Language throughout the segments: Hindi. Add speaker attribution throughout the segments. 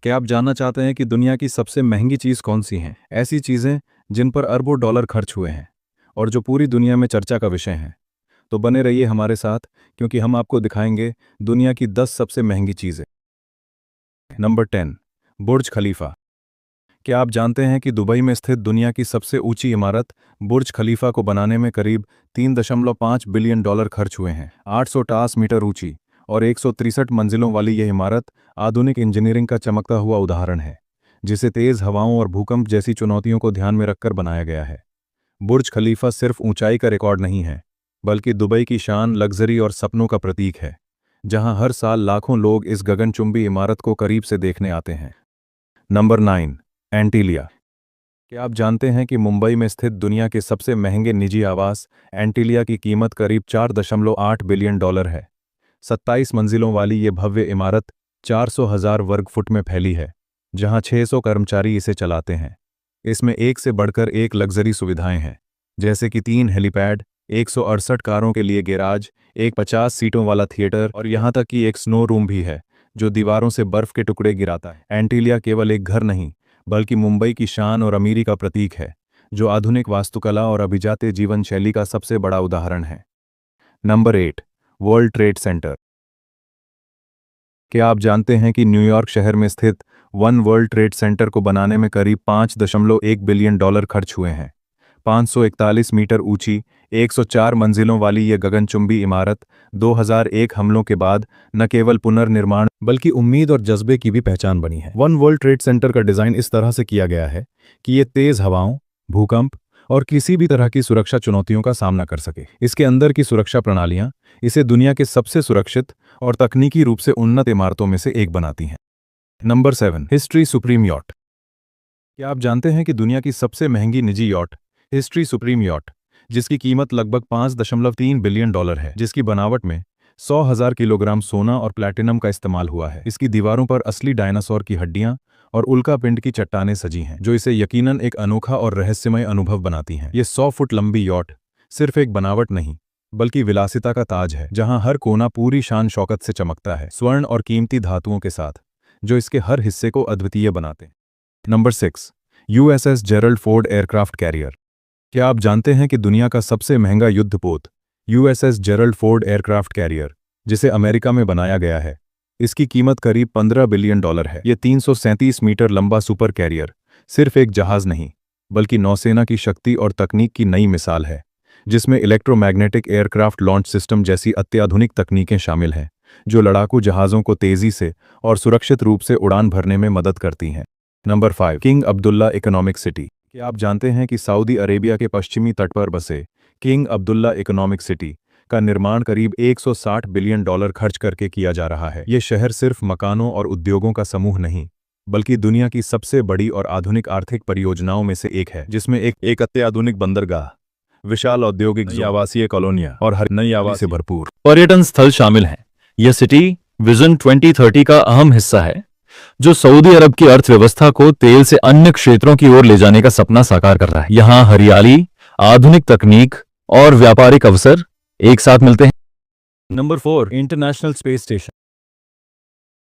Speaker 1: क्या आप जानना चाहते हैं कि दुनिया की सबसे महंगी चीज़ कौन सी हैं? ऐसी चीज़ें जिन पर अरबों डॉलर खर्च हुए हैं और जो पूरी दुनिया में चर्चा का विषय हैं। तो बने रहिए हमारे साथ, क्योंकि हम आपको दिखाएंगे दुनिया की 10 सबसे महंगी चीज़ें। नंबर 10, बुर्ज खलीफा। क्या आप जानते हैं कि दुबई में स्थित दुनिया की सबसे ऊंची इमारत बुर्ज खलीफा को बनाने में करीब 3.5 बिलियन डॉलर खर्च हुए हैं। 850 मीटर ऊंची और 163 मंजिलों वाली यह इमारत आधुनिक इंजीनियरिंग का चमकता हुआ उदाहरण है, जिसे तेज हवाओं और भूकंप जैसी चुनौतियों को ध्यान में रखकर बनाया गया है। बुर्ज खलीफा सिर्फ ऊंचाई का रिकॉर्ड नहीं है, बल्कि दुबई की शान, लग्जरी और सपनों का प्रतीक है, जहां हर साल लाखों लोग इस गगनचुंबी इमारत को करीब से देखने आते हैं। नंबर 9, एंटीलिया। क्या आप जानते हैं कि मुंबई में स्थित दुनिया के सबसे महंगे निजी आवास एंटीलिया की कीमत करीब 4.8 बिलियन डॉलर है। 27 मंजिलों वाली ये भव्य इमारत 400,000 वर्ग फुट में फैली है, जहां 600 कर्मचारी इसे चलाते हैं। इसमें एक से बढ़कर एक लग्जरी सुविधाएं हैं, जैसे कि 3 हेलीपैड, 168 कारों के लिए गैराज, एक 50 सीटों वाला थिएटर और यहां तक कि एक स्नो रूम भी है, जो दीवारों से बर्फ के टुकड़े गिराता है। एंटीलिया केवल एक घर नहीं, बल्कि मुंबई की शान और अमीरी का प्रतीक है, जो आधुनिक वास्तुकला और अभिजात्य जीवन शैली का सबसे बड़ा उदाहरण है। Number 8, world trade centre. क्या आप जानते हैं कि न्यूयॉर्क शहर में स्थित वन वर्ल्ड ट्रेड सेंटर को बनाने में करीब 5.1 बिलियन डॉलर खर्च हुए हैं? 541 मीटर ऊंची, 104 मंजिलों वाली यह गगनचुंबी इमारत 2001 हमलों के बाद न केवल पुनर्निर्माण बल्कि उम्मीद और जज्बे की भी पहचान बनी है। वन वर्ल्ड ट्रेड सेंटर का डिजाइन इस तरह से किया गया है कि ये तेज हवाओं, भूकंप और किसी भी तरह की सुरक्षा चुनौतियों का सामना कर सके। इसके अंदर की सुरक्षा प्रणालियां इसे दुनिया के सबसे सुरक्षित और तकनीकी रूप से उन्नत इमारतों में से एक बनाती हैं। Number 7, history supreme yacht. क्या आप जानते हैं कि दुनिया की सबसे महंगी निजी यॉट हिस्ट्री सुप्रीम यॉट, जिसकी कीमत लगभग 5.3 बिलियन डॉलर है, जिसकी बनावट में 100,000 किलोग्राम सोना और प्लैटिनम का इस्तेमाल हुआ है। इसकी दीवारों पर असली डायनासोर की हड्डियां और उल्कापिंड की चट्टानें सजी हैं, जो इसे यकीनन एक अनोखा और रहस्यमय अनुभव बनाती हैं। ये 100 फुट लंबी यॉट सिर्फ एक बनावट नहीं, बल्कि विलासिता का ताज है, जहां हर कोना पूरी शान शौकत से चमकता है, स्वर्ण और कीमती धातुओं के साथ, जो इसके हर हिस्से को अद्वितीय बनाते हैं। Number 6, USS Gerald Ford aircraft carrier. क्या आप जानते हैं कि दुनिया का सबसे महंगा युद्धपोत USS Gerald Ford aircraft carrier, जिसे अमेरिका में बनाया गया है, इसकी कीमत करीब 15 बिलियन डॉलर है। यह 337 मीटर लंबा सुपर कैरियर सिर्फ एक जहाज नहीं, बल्कि नौसेना की शक्ति और तकनीक की नई मिसाल है, जिसमें इलेक्ट्रोमैग्नेटिक एयरक्राफ्ट लॉन्च सिस्टम जैसी अत्याधुनिक तकनीकें शामिल हैं, जो लड़ाकू जहाज़ों को तेज़ी से और सुरक्षित रूप से उड़ान भरने में मदद करती हैं। Number 5, king Abdullah economic city. क्या आप जानते हैं कि सऊदी अरेबिया के पश्चिमी तट पर बसे किंग अब्दुल्ला इकोनॉमिक सिटी का निर्माण करीब 160 बिलियन डॉलर खर्च करके किया जा रहा है? ये शहर सिर्फ मकानों और उद्योगों का समूह नहीं, बल्कि दुनिया की सबसे बड़ी और आधुनिक आर्थिक परियोजनाओं में से एक है, जिसमें एक अत्याधुनिक बंदरगाह, विशाल औद्योगिक जोन, आवासीय कॉलोनियां और हर नई आवास से भरपूर
Speaker 2: पर्यटन स्थल शामिल हैं। यह सिटी विजन 2030 का अहम हिस्सा है, जो सऊदी अरब की अर्थव्यवस्था को तेल से अन्य क्षेत्रों की ओर ले जाने का सपना साकार कर रहा है। यहाँ हरियाली, आधुनिक तकनीक और व्यापारिक अवसर एक साथ मिलते हैं।
Speaker 1: Number 4, international space station.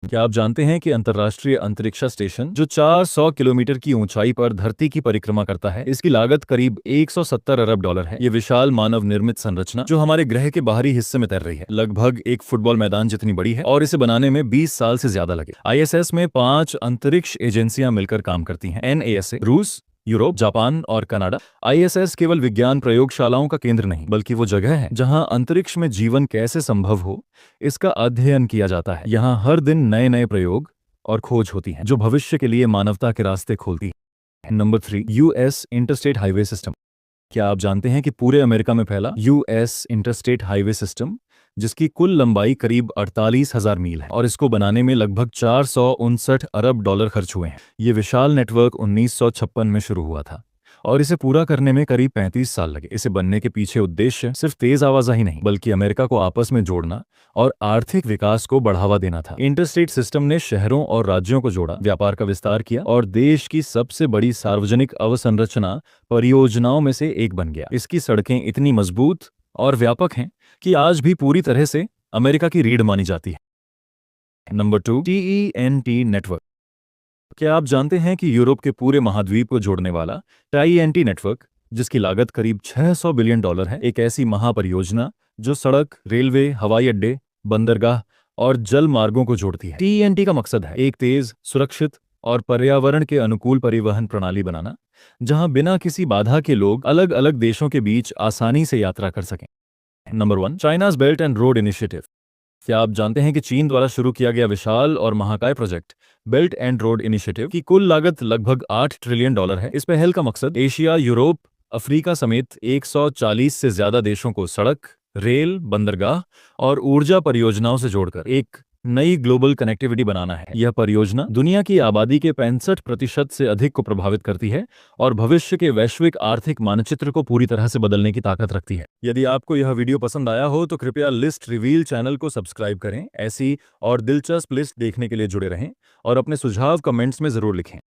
Speaker 1: क्या आप जानते हैं कि अंतर्राष्ट्रीय अंतरिक्ष स्टेशन, जो 400 किलोमीटर की ऊंचाई पर धरती की परिक्रमा करता है, इसकी लागत करीब 170 अरब डॉलर है। ये विशाल मानव निर्मित संरचना, जो हमारे ग्रह के बाहरी हिस्से में तैर रही है, लगभग एक फुटबॉल मैदान जितनी बड़ी है और इसे बनाने में 20 साल से ज्यादा लगे। आईएसएस में 5 अंतरिक्ष एजेंसियां मिलकर काम करती हैं। एनएएसए रूस, यूरोप, जापान और कनाडा। आईएसएस केवल विज्ञान प्रयोगशालाओं का केंद्र नहीं, बल्कि वो जगह है जहां अंतरिक्ष में जीवन कैसे संभव हो, इसका अध्ययन किया जाता है। यहाँ हर दिन नए नए प्रयोग और खोज होती हैं, जो भविष्य के लिए मानवता के रास्ते खोलती है। Number 3, US interstate highway system. क्या आप जानते हैं कि पूरे अमेरिका में फैला यूएस इंटरस्टेट हाईवे सिस्टम, जिसकी कुल लंबाई करीब 48,000 मील है, और इसको बनाने में लगभग 459 अरब डॉलर खर्च हुए हैं। ये विशाल नेटवर्क 1956 में शुरू हुआ था और इसे पूरा करने में करीब 35 साल लगे। इसे बनने के पीछे उद्देश्य सिर्फ तेज आवाजाही नहीं, बल्कि अमेरिका को आपस में जोड़ना और आर्थिक विकास को बढ़ावा देना था। इंटरस्टेट सिस्टम ने शहरों और राज्यों को जोड़ा, व्यापार का विस्तार किया और देश की सबसे बड़ी सार्वजनिक अवसंरचना परियोजनाओं में से एक बन गया। इसकी सड़कें इतनी मजबूत और व्यापक हैं कि आज भी पूरी तरह से अमेरिका की रीढ़ मानी जाती है। Number 2, TEN-T network.
Speaker 2: क्या आप जानते हैं कि यूरोप के पूरे महाद्वीप को जोड़ने वाला TEN-T नेटवर्क, जिसकी लागत करीब $600 बिलियन है, एक ऐसी महापरियोजना जो सड़क, रेलवे, हवाई अड्डे, बंदरगाह और जल मार्गों को जोड़ती है। TEN-T का मकसद है एक तेज, सुरक्षित और पर्यावरण के अनुकूल परिवहन प्रणाली बनाना, जहां बिना किसी बाधा के लोग अलग अलग देशों के बीच आसानी से यात्रा कर सकें। Number 1, China's belt and road initiative. क्या आप जानते हैं कि चीन द्वारा शुरू किया गया विशाल और महाकाय project belt and road initiative की कुल लागत लगभग $8 ट्रिलियन है। इस पहल का मकसद एशिया, यूरोप, अफ्रीका समेत 140 से ज्यादा देशों को सड़क, रेल, बंदरगाह और ऊर्जा परियोजनाओं से जोड़कर एक नई ग्लोबल कनेक्टिविटी बनाना है। यह परियोजना दुनिया की आबादी के 65% से अधिक को प्रभावित करती है और भविष्य के वैश्विक आर्थिक मानचित्र को पूरी तरह से बदलने की ताकत रखती है। यदि आपको यह वीडियो पसंद आया हो तो कृपया लिस्ट रिवील चैनल को सब्सक्राइब करें। ऐसी और दिलचस्प लिस्ट देखने के लिए जुड़े रहें और अपने सुझाव कमेंट्स में जरूर लिखें।